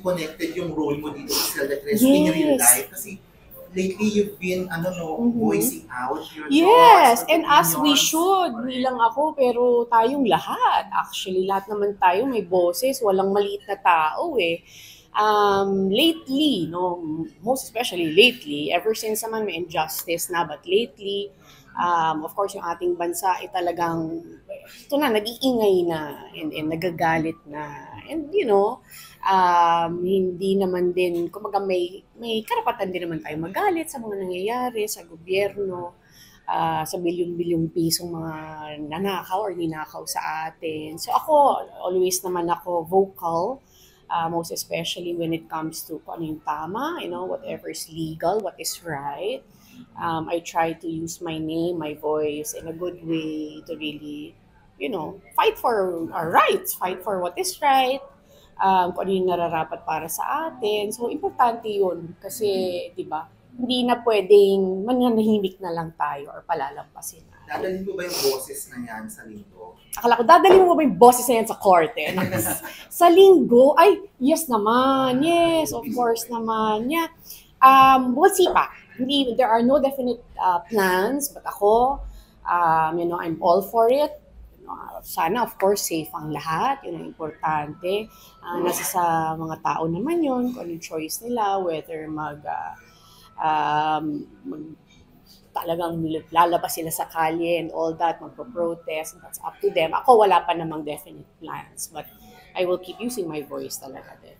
connected yung role mo dito sa Zelda Crespo in real life? Kasi lately you've been, voicing out your Yes, thoughts, and as we opinions. should, hindi lang ako, pero tayong lahat. Actually, lahat naman tayo may boses, walang maliit na tao eh. Lately, no, most especially lately, ever since naman may injustice na, but lately, of course, yung ating bansa ay talagang, ito na, nag-iingay na, and nagagalit na. And hindi naman din, kumbaga may karapatan din naman tayo magalit sa mga nangyayari sa gobyerno, sa bilyong-bilyong pisong mga nanakaw or ninakaw sa atin. So ako, always naman ako vocal, most especially when it comes to kung ano yung tama, whatever is legal, what is right. I try to use my name, my voice in a good way to really, fight for our rights, fight for what is right, kung ano yung nararapat para sa atin. So, importante yun kasi, di ba, hindi na pwedeng mananahimik na lang tayo or palalampasin na. Dadalhin mo ba yung boses na yan sa linggo? Akala ko, dadalhin mo ba yung boses na yan sa korte? Sa linggo? Ay, yes naman. Yes, of course naman. Yeah. We'll see pa. There are no definite plans, but ako, I'm all for it. Sana, of course, safe ang lahat. Yun ang importante. Nasa sa mga tao naman yun, kung anong choice nila, whether talagang lalabas sila sa kalye and all that, magpo-protest, that's up to them. Ako, wala pa namang definite plans, but I will keep using my voice talaga din.